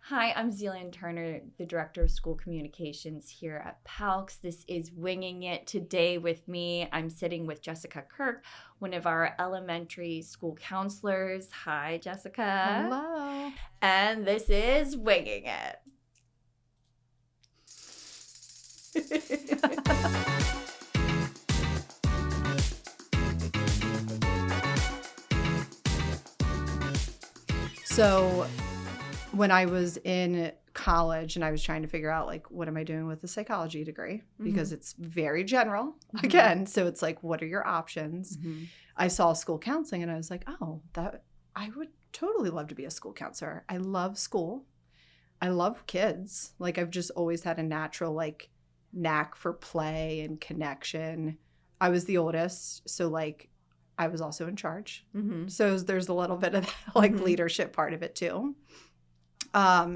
Hi, I'm Zelian Turner, the Director of School Communications here at PALCS. This is Winging It. Today with me, I'm sitting with Jessica Kirk, one of our elementary school counselors. Hi, Jessica. Hello. And this is Winging It. So when I was in college and I was trying to figure out, like, what am I doing with a psychology degree? Because it's very general, again. So it's like, what are your options? I saw school counseling and I was like, oh, that I would totally love to be a school counselor. I love school. I love kids. Like, I've just always had a natural, like, knack for play and connection. I was the oldest, so, like, I was also in charge. So there's a little bit of that, like, leadership part of it too.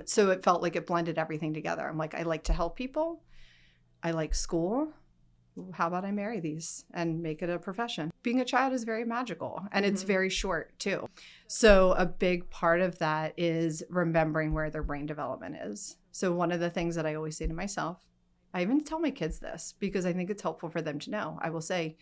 So it felt like it blended everything together. I'm like, I like to help people. I like school. How about I marry these and make it a profession? Being a child is very magical, and it's very short too. So a big part of that is remembering where their brain development is. So one of the things that I always say to myself, I even tell my kids this because I think it's helpful for them to know. I will say,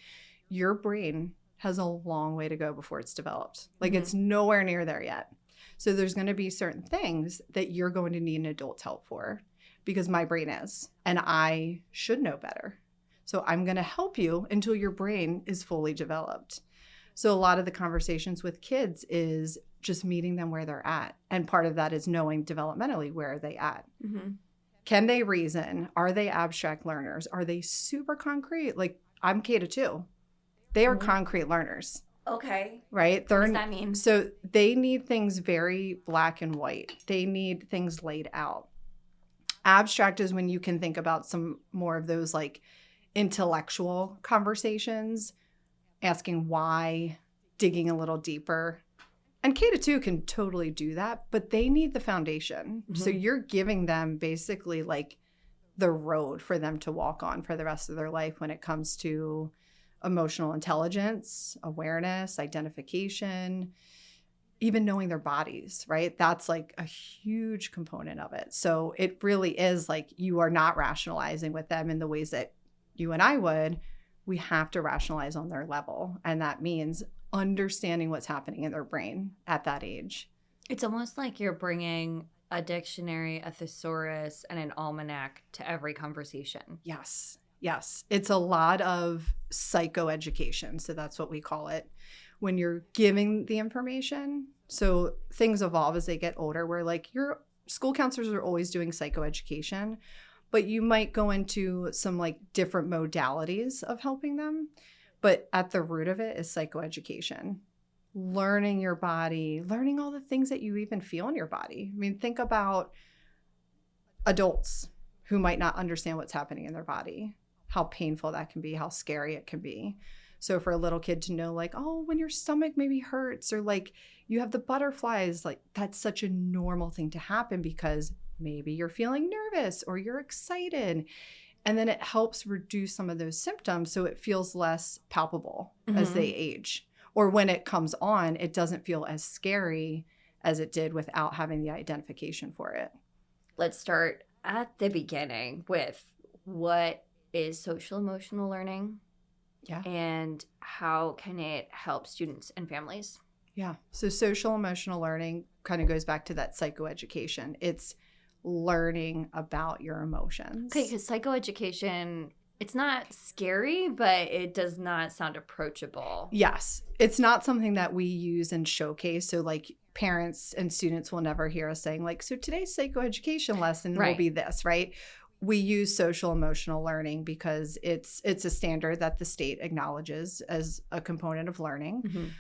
your brain has a long way to go before it's developed. Like, it's nowhere near there yet. So there's going to be certain things that you're going to need an adult's help for, because my brain is, and I should know better. So I'm going to help you until your brain is fully developed. So a lot of the conversations with kids is just meeting them where they're at. And part of that is knowing developmentally where are they at. Can they reason? Are they abstract learners? Are they super concrete? Like, I'm K-2. They are concrete learners. Okay. Right? What does that mean? So they need things very black and white. They need things laid out. Abstract is when you can think about some more of those, like, intellectual conversations, asking why, digging a little deeper. And K-2 can totally do that, but they need the foundation. So you're giving them basically, like, the road for them to walk on for the rest of their life when it comes to emotional intelligence, awareness, identification, even knowing their bodies, right? That's, like, a huge component of it. So it really is like, you are not rationalizing with them in the ways that you and I would. We have to rationalize on their level. And that means understanding what's happening in their brain at that age. It's almost like you're bringing a dictionary, a thesaurus, and an almanac to every conversation. Yes. Yes. It's a lot of psychoeducation. So that's what we call it. When you're giving the information, so things evolve as they get older, where, like, your school counselors are always doing psychoeducation, but you might go into some, like, different modalities of helping them. But at the root of it is psychoeducation. Learning your body, learning all the things that you even feel in your body. I mean, think about adults who might not understand what's happening in their body, how painful that can be, how scary it can be. So for a little kid to know, like, oh, when your stomach maybe hurts, or, like, you have the butterflies, like, that's such a normal thing to happen because maybe you're feeling nervous or you're excited. And then it helps reduce some of those symptoms so it feels less palpable as they age. Or when it comes on, it doesn't feel as scary as it did without having the identification for it. Let's start at the beginning with what is social emotional learning? Yeah. And how can it help students and families? Yeah. So social emotional learning kind of goes back to that psychoeducation. It's learning about your emotions. Okay, because psychoeducation, it's not scary, but it does not sound approachable. Yes. It's not something that we use and showcase. So, like, parents and students will never hear us saying, like, so today's psychoeducation lesson will be this, right? We use social emotional learning because it's a standard that the state acknowledges as a component of learning.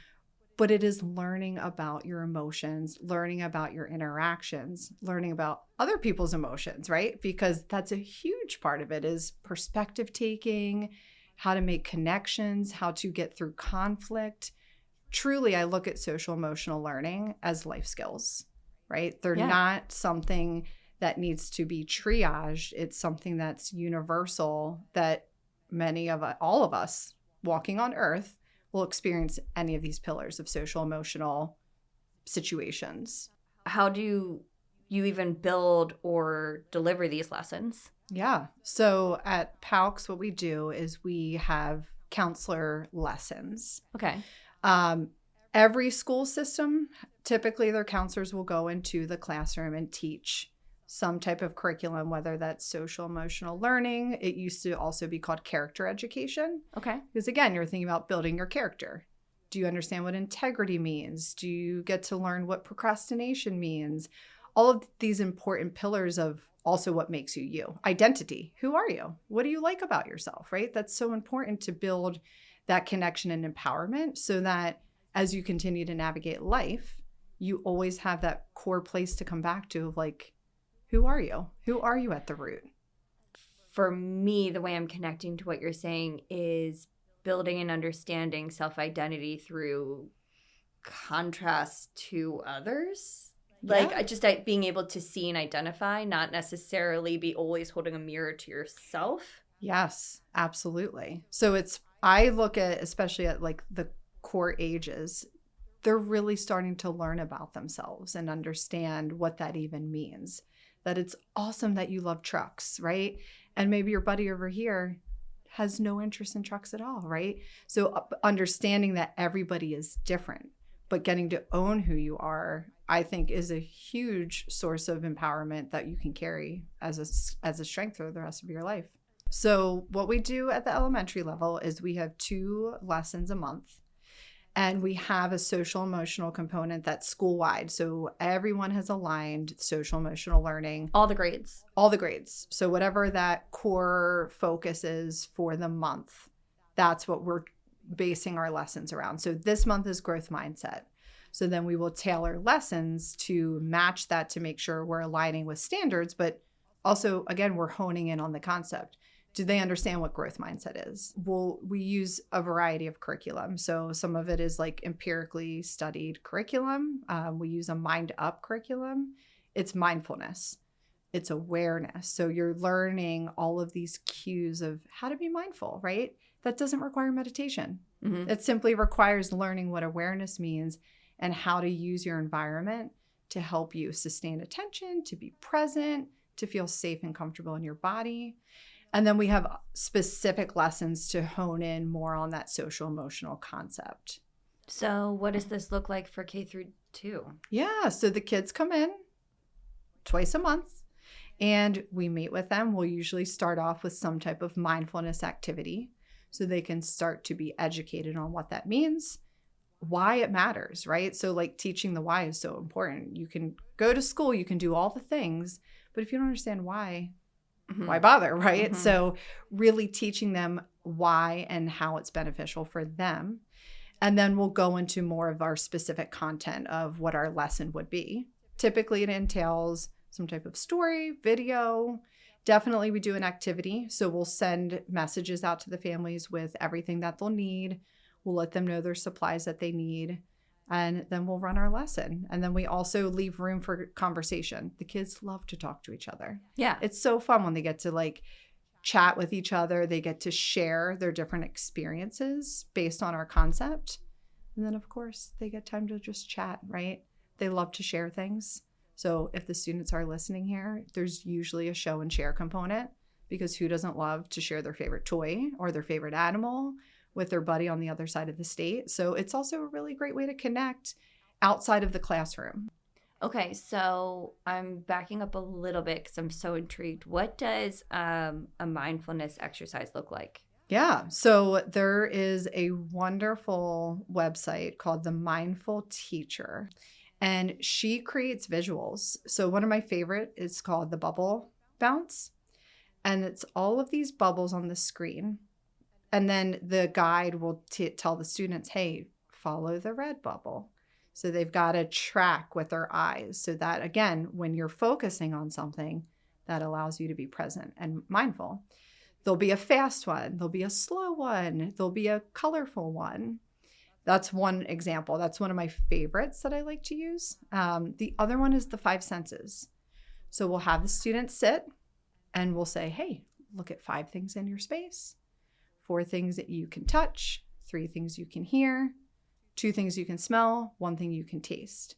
But it is learning about your emotions, learning about your interactions, learning about other people's emotions, right? Because that's a huge part of it, is perspective taking, how to make connections, how to get through conflict. Truly, I look at social emotional learning as life skills, right? They're not something that needs to be triaged. It's something that's universal, that all of us walking on earth will experience any of these pillars of social emotional situations. How do you even build or deliver these lessons? Yeah. So at PALCS, what we do is we have counselor lessons. Okay. Every school system, typically their counselors will go into the classroom and teach some type of curriculum, whether that's social emotional learning. It used to also be called character education. Okay. Because again, you're thinking about building your character. Do you understand what integrity means? Do you get to learn what procrastination means? All of these important pillars of also what makes you you. Identity. Who are you? What do you like about yourself, right? That's so important to build that connection and empowerment so that as you continue to navigate life, you always have that core place to come back to of like, who are you? Who are you at the root? For me, the way I'm connecting to what you're saying is building and understanding self-identity through contrast to others. Like just being able to see and identify, not necessarily be always holding a mirror to yourself. Yes, absolutely. So I look at, especially at like the core ages, they're really starting to learn about themselves and understand what that even means. That it's awesome that you love trucks, right? And maybe your buddy over here has no interest in trucks at all, right? So understanding that everybody is different, but getting to own who you are, I think is a huge source of empowerment that you can carry as a strength for the rest of your life. So what we do at the elementary level is we have 2 lessons a month. And we have a social emotional component that's school-wide. So everyone has aligned social emotional learning. All the grades. All the grades. So whatever that core focus is for the month, that's what we're basing our lessons around. So this month is growth mindset. So then we will tailor lessons to match that to make sure we're aligning with standards. But also, again, we're honing in on the concept. Do they understand what growth mindset is? We use a variety of curriculum. So some of it is like empirically studied curriculum. We use a mind up curriculum. It's mindfulness. It's awareness. So you're learning all of these cues of how to be mindful, right? That doesn't require meditation. Mm-hmm. It simply requires learning what awareness means and how to use your environment to help you sustain attention, to be present, to feel safe and comfortable in your body. And then we have specific lessons to hone in more on that social emotional concept. So what does this look like for K through 2? Yeah, so the kids come in twice a month and we meet with them. We'll usually start off with some type of mindfulness activity so they can start to be educated on what that means, why it matters, right? So like teaching the why is so important. You can go to school, you can do all the things, but if you don't understand why bother, right? Mm-hmm. So really teaching them why and how it's beneficial for them. And then we'll go into more of our specific content of what our lesson would be. Typically, it entails some type of story, video. Definitely we do an activity. So we'll send messages out to the families with everything that they'll need. We'll let them know their supplies that they need. And then we'll run our lesson. And then we also leave room for conversation. The kids love to talk to each other. Yeah. It's so fun when they get to like chat with each other. They get to share their different experiences based on our concept. And then, of course, they get time to just chat, right? They love to share things. So if the students are listening here, there's usually a show and share component because who doesn't love to share their favorite toy or their favorite animal with their buddy on the other side of the state. So it's also a really great way to connect outside of the classroom. Okay, so I'm backing up a little bit because I'm so intrigued. What does a mindfulness exercise look like? Yeah, so there is a wonderful website called The Mindful Teacher, and she creates visuals. So one of my favorite is called the Bubble Bounce, and it's all of these bubbles on the screen. And then the guide will tell the students, hey, follow the red bubble. So they've got to track with their eyes so that, again, when you're focusing on something, that allows you to be present and mindful. There'll be a fast one. There'll be a slow one. There'll be a colorful one. That's one example. That's one of my favorites that I like to use. The other one is the 5 senses. So we'll have the students sit and we'll say, hey, look at 5 things in your space. 4 things that you can touch, 3 things you can hear, 2 things you can smell, 1 thing you can taste.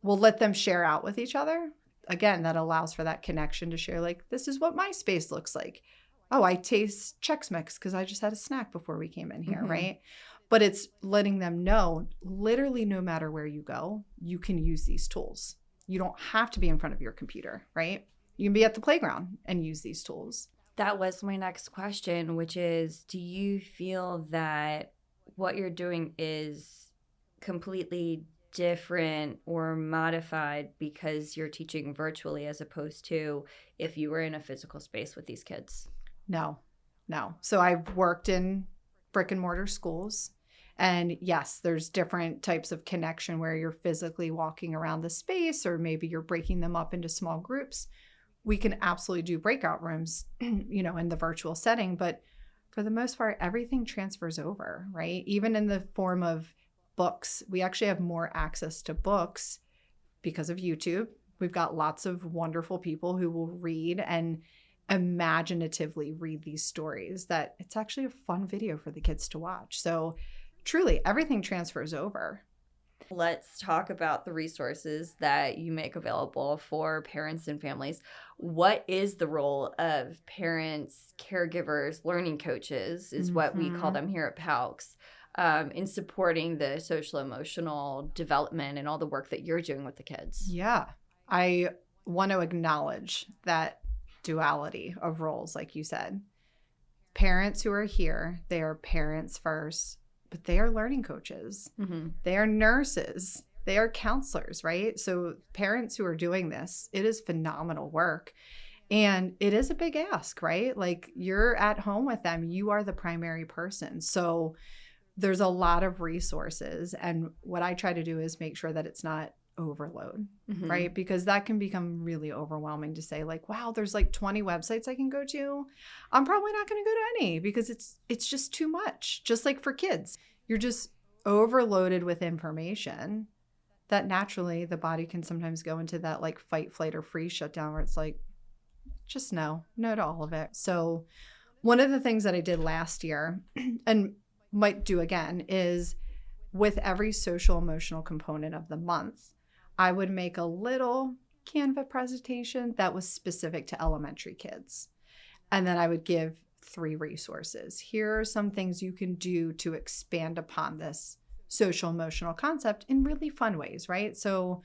We'll let them share out with each other again, that allows for that connection to share, like, this is what my space looks like. Oh, I taste Chex Mix because I just had a snack before we came in here, right? But it's letting them know, literally no matter where you go, you can use these tools. You don't have to be in front of your computer, right? You can be at the playground and use these tools. That was my next question, which is, do you feel that what you're doing is completely different or modified because you're teaching virtually as opposed to if you were in a physical space with these kids? No. So I've worked in brick and mortar schools. And yes, there's different types of connection where you're physically walking around the space, or maybe you're breaking them up into small groups. We can absolutely do breakout rooms, in the virtual setting. But for the most part, everything transfers over, right? Even in the form of books, we actually have more access to books because of YouTube. We've got lots of wonderful people who will read and imaginatively read these stories that it's actually a fun video for the kids to watch. So truly, everything transfers over. Let's talk about the resources that you make available for parents and families. What is the role of parents, caregivers, learning coaches, is what we call them here at PALCS, in supporting the social emotional development and all the work that you're doing with the kids? Yeah, I want to acknowledge that duality of roles, like you said. Parents who are here, they are parents first, but they are learning coaches. They are nurses. They are counselors, right? So parents who are doing this, it is phenomenal work. And it is a big ask, right? Like, you're at home with them. You are the primary person. So there's a lot of resources. And what I try to do is make sure that it's not overload, right? Because that can become really overwhelming to say, like, wow, there's like 20 websites I can go to. I'm probably not going to go to any because it's just too much. Just like for kids, you're just overloaded with information that naturally the body can sometimes go into that like fight, flight, or freeze shutdown where it's like, just no to all of it. So one of the things that I did last year and might do again is with every social emotional component of the month, I would make a little Canva presentation that was specific to elementary kids. And then I would give 3 resources. Here are some things you can do to expand upon this social emotional concept in really fun ways, right? So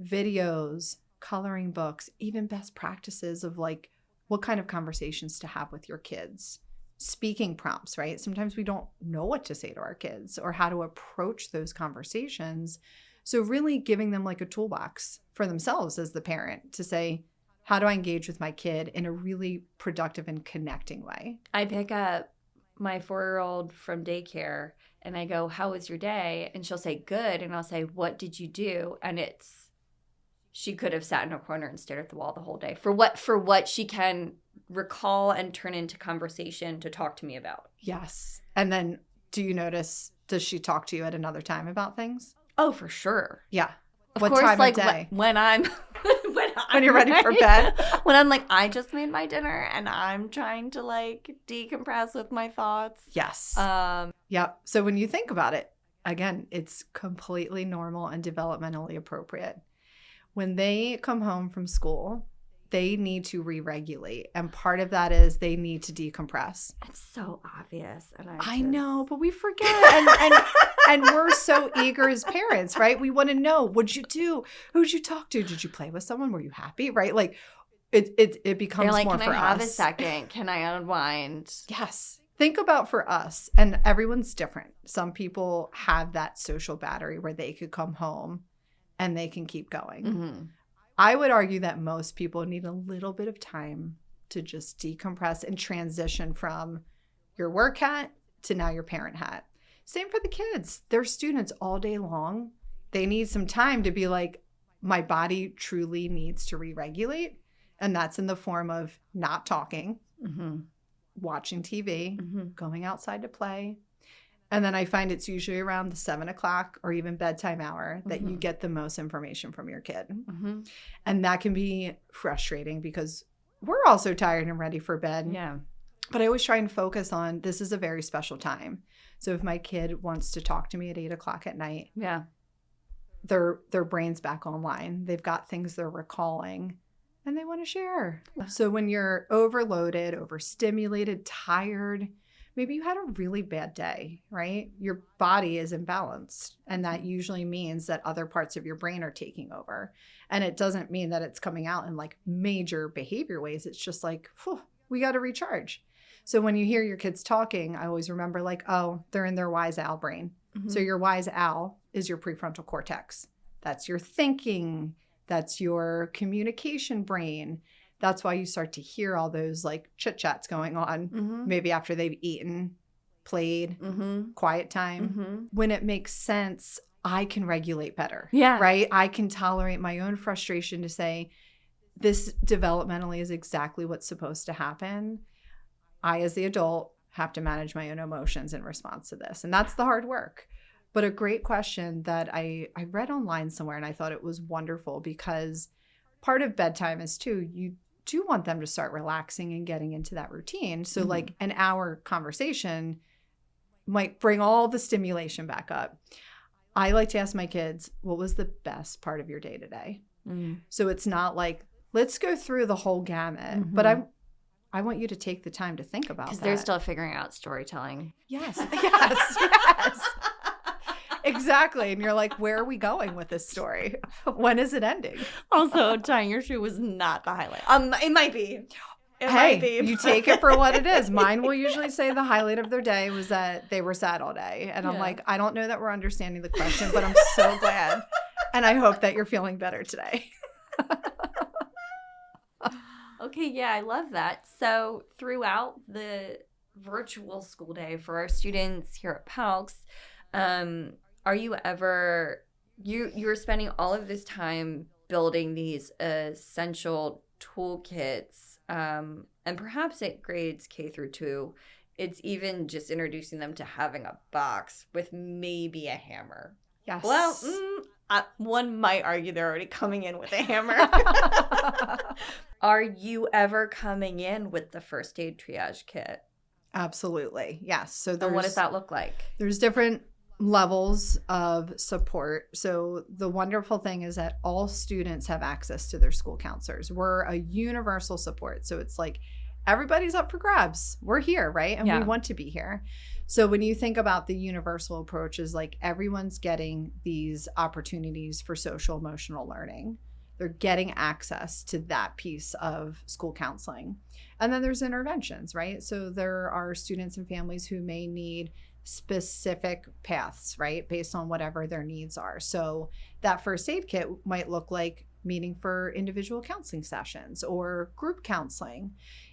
videos, coloring books, even best practices of like what kind of conversations to have with your kids. Speaking prompts, right? Sometimes we don't know what to say to our kids or how to approach those conversations. So really giving them like a toolbox for themselves as the parent to say, how do I engage with my kid in a really productive and connecting way? I pick up my 4-year-old from daycare and I go, how was your day? And she'll say, good. And I'll say, what did you do? And she could have sat in a corner and stared at the wall the whole day for what she can recall and turn into conversation to talk to me about. Yes. And then does she talk to you at another time about things? Oh, for sure. Yeah. Of what course, time like of day? when I'm when you're ready for bed. When I'm like, I just made my dinner and I'm trying to like decompress with my thoughts. Yes. Yep. So when you think about it, again, it's completely normal and developmentally appropriate. When they come home from school, they need to re-regulate. And part of that is they need to decompress. It's so obvious. And I know, but we forget. And we're so eager as parents, right? We want to know, what'd you do? Who'd you talk to? Did you play with someone? Were you happy? Right? Like it becomes like, more for us. Can I have a second? Can I unwind? Yes. Think about for us, and everyone's different. Some people have that social battery where they could come home and they can keep going. I would argue that most people need a little bit of time to just decompress and transition from your work hat to now your parent hat. Same for the kids. They're students all day long. They need some time to be like, my body truly needs to re-regulate. And that's in the form of not talking, watching TV, going outside to play. And then I find it's usually around the 7 o'clock or even bedtime hour that you get the most information from your kid. And that can be frustrating because we're also tired and ready for bed. Yeah. But I always try and focus on, this is a very special time. So if my kid wants to talk to me at 8 o'clock at night, their brain's back online. They've got things they're recalling and they want to share. So when you're overloaded, overstimulated, tired, maybe you had a really bad day, right? Your body is imbalanced, and that usually means that other parts of your brain are taking over. And it doesn't mean that it's coming out in like major behavior ways. It's just like, we got to recharge. So when you hear your kids talking, I always remember like, oh, they're in their wise owl brain. Mm-hmm. So your wise owl is your prefrontal cortex. That's your thinking. That's your communication brain. That's why you start to hear all those like chit chats going on, maybe after they've eaten, played, quiet time. When it makes sense, I can regulate better. Yeah. Right? I can tolerate my own frustration to say, this developmentally is exactly what's supposed to happen. I, as the adult, have to manage my own emotions in response to this. And that's the hard work. But a great question that I read online somewhere, and I thought it was wonderful, because part of bedtime is too, you do want them to start relaxing and getting into that routine. So like an hour conversation might bring all the stimulation back up. I like to ask my kids, what was the best part of your day today? So it's not like, let's go through the whole gamut, but I want you to take the time to think about that. Because they're still figuring out storytelling. Yes, yes. Exactly. And you're like, where are we going with this story? When is it ending? Also, tying your shoe was not the highlight. It might be. It might be. You take it for what it is. Mine will usually say the highlight of their day was that they were sad all day. And I'm like, I don't know that we're understanding the question, but I'm so glad. And I hope that you're feeling better today. Okay, yeah, I love that. So throughout the virtual school day for our students here at PALCS, are you ever, you're spending all of this time building these essential toolkits, and perhaps at grades K through 2, it's even just introducing them to having a box with maybe a hammer. Yes. Well, one might argue they're already coming in with a hammer. Are you ever coming in with the first aid triage kit? Absolutely. Yes. So and what does that look like? There's different levels of support. So the wonderful thing is that all students have access to their school counselors. We're a universal support. So it's like everybody's up for grabs. We're here, right? And we want to be here. So when you think about the universal approach, is like everyone's getting these opportunities for social emotional learning. They're getting access to that piece of school counseling. And then there's interventions, right? So there are students and families who may need specific paths, right? Based on whatever their needs are. So that first aid kit might look like meeting for individual counseling sessions or group counseling,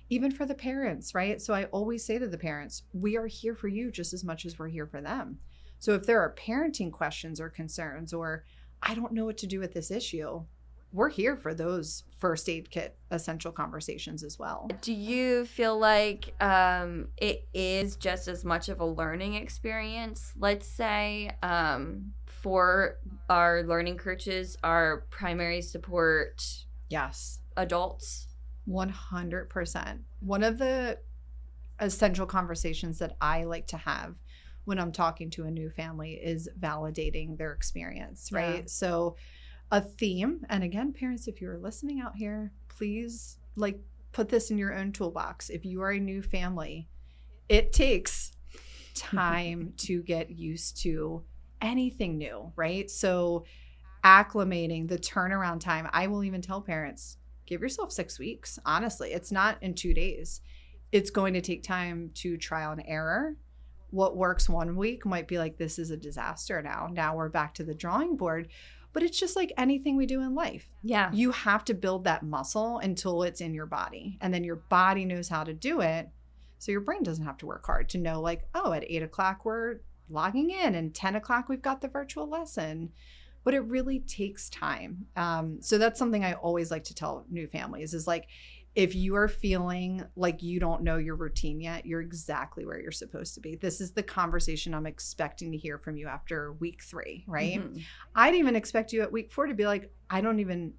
even for the parents, right? So I always say to the parents, we are here for you just as much as we're here for them. So if there are parenting questions or concerns, or I don't know what to do with this issue, we're here for those first aid kit essential conversations as well. Do you feel like it is just as much of a learning experience? Let's say for our learning coaches, our primary support adults? 100%. One of the essential conversations that I like to have when I'm talking to a new family is validating their experience, right? Yeah. So a theme, and again, parents, if you're listening out here, please like put this in your own toolbox. If you are a new family, it takes time to get used to anything new, right? So acclimating, the turnaround time, I will even tell parents, give yourself 6 weeks. Honestly, it's not in 2 days. It's going to take time to trial and error. What works 1 week might be like, this is a disaster now. Now we're back to the drawing board. But it's just like anything we do in life. Yeah. You have to build that muscle until it's in your body. And then your body knows how to do it. So your brain doesn't have to work hard to know like, oh, at 8 o'clock we're logging in and 10 o'clock we've got the virtual lesson. But it really takes time. So that's something I always like to tell new families is like, if you are feeling like you don't know your routine yet, you're exactly where you're supposed to be. This is the conversation I'm expecting to hear from you after week 3, right? Mm-hmm. I'd even expect you at week 4 to be like, I don't know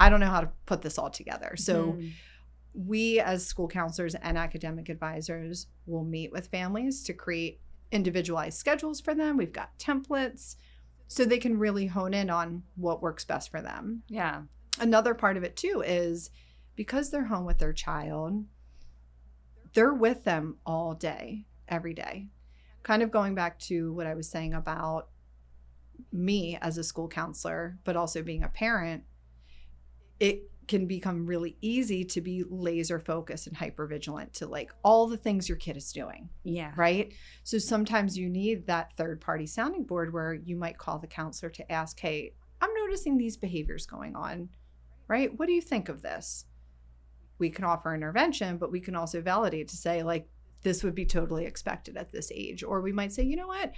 how to put this all together. So we as school counselors and academic advisors will meet with families to create individualized schedules for them. We've got templates. so they can really hone in on what works best for them. Yeah. Another part of it too is because they're home with their child, they're with them all day, every day. Kind of going back to what I was saying about me as a school counselor, but also being a parent, it can become really easy to be laser focused and hyper vigilant to like all the things your kid is doing. Yeah. Right. So sometimes you need that third party sounding board where you might call the counselor to ask, hey, I'm noticing these behaviors going on. Right. What do you think of this? We can offer intervention, but we can also validate to say like, this would be totally expected at this age. Or we might say, you know what,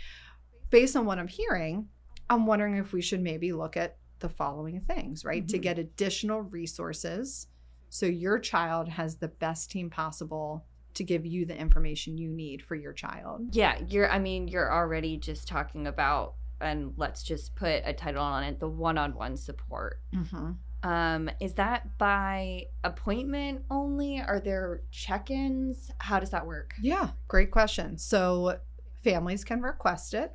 based on what I'm hearing, I'm wondering if we should maybe look at the following things, right? Mm-hmm. To get additional resources so your child has the best team possible to give you the information you need for your child. Yeah, you're already just talking about, and let's just put a title on it, the one-on-one support. Mm-hmm. Is that by appointment only? Are there check-ins? How does that work? Yeah, great question. So families can request it.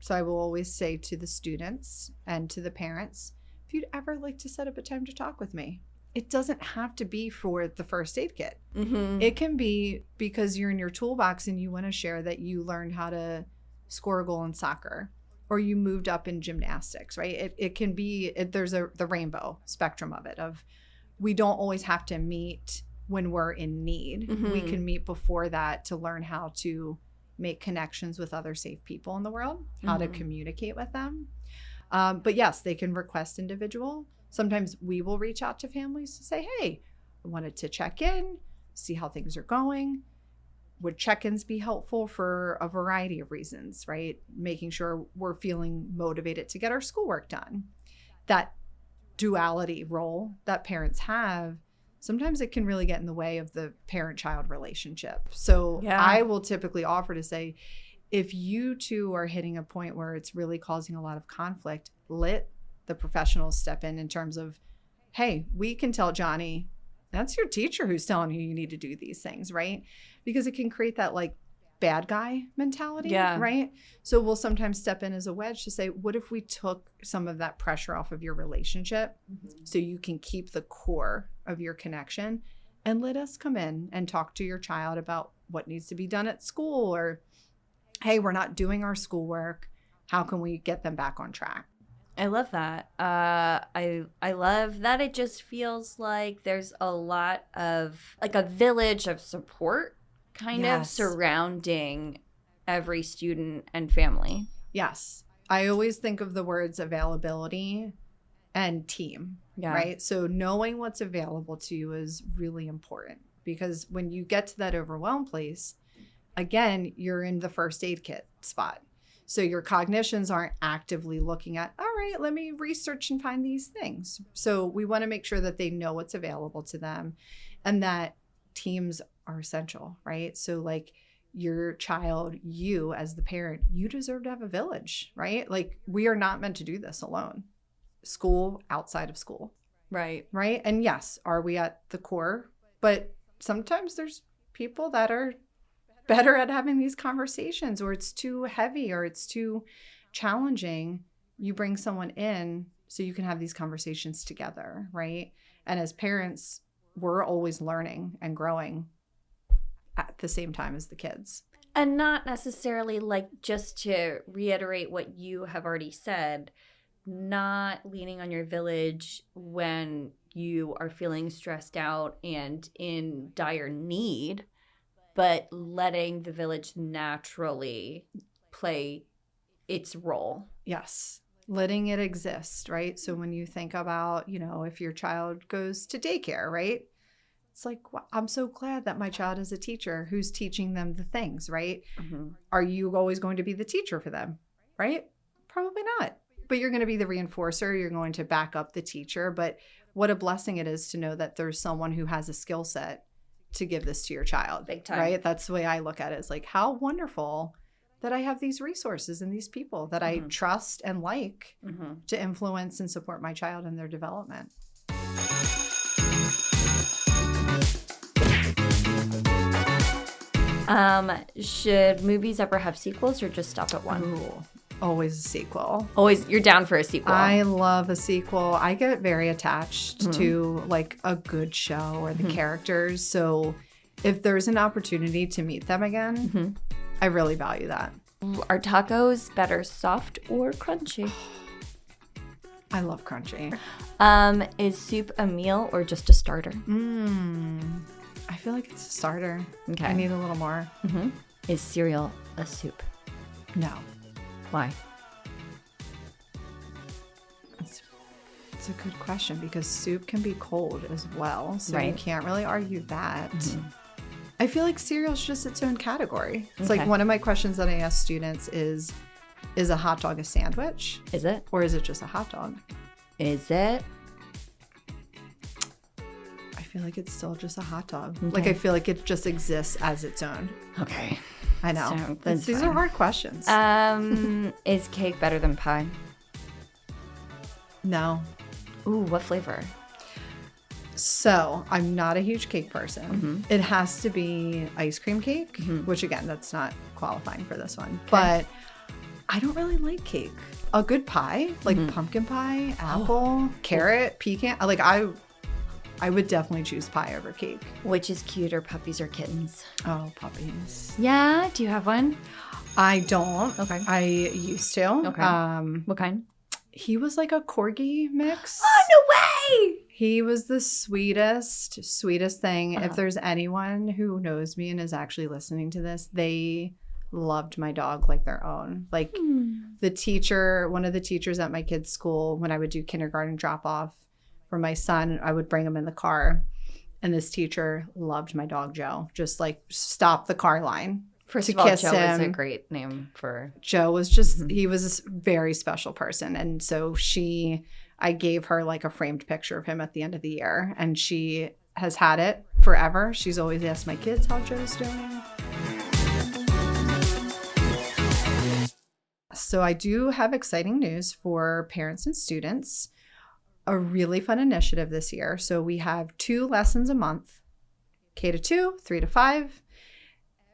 So I will always say to the students and to the parents, if you'd ever like to set up a time to talk with me, it doesn't have to be for the first aid kit. Mm-hmm. It can be because you're in your toolbox and you want to share that you learned how to score a goal in soccer or you moved up in gymnastics, right? It can be, there's the rainbow spectrum of it, of we don't always have to meet when we're in need. Mm-hmm. We can meet before that to learn how to make connections with other safe people in the world, how to communicate with them. But yes, they can request individual. Sometimes we will reach out to families to say, hey, I wanted to check in, see how things are going. Would check-ins be helpful for a variety of reasons, right? Making sure we're feeling motivated to get our schoolwork done. That duality role that parents have, sometimes it can really get in the way of the parent-child relationship. So I will typically offer to say, if you two are hitting a point where it's really causing a lot of conflict, let the professionals step in terms of, hey, we can tell Johnny, that's your teacher who's telling you need to do these things, right? Because it can create that like bad guy mentality, right? So we'll sometimes step in as a wedge to say, what if we took some of that pressure off of your relationship so you can keep the core of your connection and let us come in and talk to your child about what needs to be done at school, or, hey, we're not doing our schoolwork. How can we get them back on track? I love that. I love that it just feels like there's a lot of like a village of support kind of surrounding every student and family. Yes. I always think of the words availability and team, right? So knowing what's available to you is really important, because when you get to that overwhelmed place, again, you're in the first aid kit spot. So your cognitions aren't actively looking at, all right, let me research and find these things. So we want to make sure that they know what's available to them and that teams are essential, right? So like your child, you as the parent, you deserve to have a village, right? Like we are not meant to do this alone. School, outside of school. Right. Right. And yes, are we at the core? But sometimes there's people that are better at having these conversations, or it's too heavy or it's too challenging. You bring someone in so you can have these conversations together, right? And as parents, we're always learning and growing at the same time as the kids. And not necessarily, like, just to reiterate what you have already said, not leaning on your village when you are feeling stressed out and in dire need, but letting the village naturally play its role. Yes. Letting it exist, right? So when you think about, if your child goes to daycare, right? It's like, well, I'm so glad that my child is a teacher who's teaching them the things, right? Mm-hmm. Are you always going to be the teacher for them, right? Probably not. But you're going to be the reinforcer. You're going to back up the teacher. But what a blessing it is to know that there's someone who has a skill set to give this to your child. Big time. Right? That's the way I look at it. It's like, how wonderful that I have these resources and these people that I trust and like to influence and support my child in their development. Should movies ever have sequels or just stop at one? Ooh, Always a sequel. Always, you're down for a sequel. I love a sequel. I get very attached to like a good show or the characters. So if there's an opportunity to meet them again, I really value that. Are tacos better soft or crunchy? I love crunchy. Is soup a meal or just a starter? I feel like it's a starter. Okay. I need a little more. Is cereal a soup? No. Why? It's a good question because soup can be cold as well. So you Right. can't really argue that. I feel like cereal is just its own category. It's Okay. like one of my questions that I ask students is a hot dog a sandwich Is it? or is it just a hot dog? Is it? I feel like it's still just a hot dog. Okay. Like I feel like it just exists as its own. Okay. I know. So, that's These fine. are hard questions. Is cake better than pie? No. Ooh, what flavor? So I'm not a huge cake person. It has to be ice cream cake, which again, that's not qualifying for this one. But I don't really like cake. A good pie, like pumpkin pie, apple, carrot, pecan. Like I would definitely choose pie over cake. Which is cuter, puppies or kittens? Oh, puppies. Yeah. Do you have one? I don't. Okay. I used to. Okay. What kind? He was like a corgi mix. Oh, no way! He was the sweetest thing. If there's anyone who knows me and is actually listening to this, they loved my dog like their own. Like the teacher, one of the teachers at my kid's school, when I would do kindergarten drop off for my son, I would bring him in the car. And this teacher loved my dog, Joe. Just like stop the car line. First to of all, kiss Joe is a him. great name for... Joe was just, he was a very special person. And so I gave her like a framed picture of him at the end of the year. And she has had it forever. She's always asked my kids how Joe's doing. So I do have exciting news for parents and students. A really fun initiative this year. So we have 2 lessons a month, K-2, 3-5.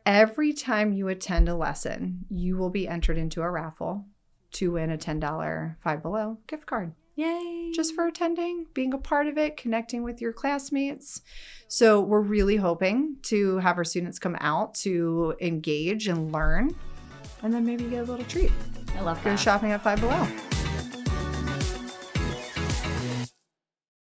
Every time you attend a lesson, you will be entered into a raffle to win a $10 Five Below gift card. Yay. Just for attending, being a part of it, connecting with your classmates. So we're really hoping to have our students come out to engage and learn, and then maybe get a little treat. I love Go that. shopping at Five Below.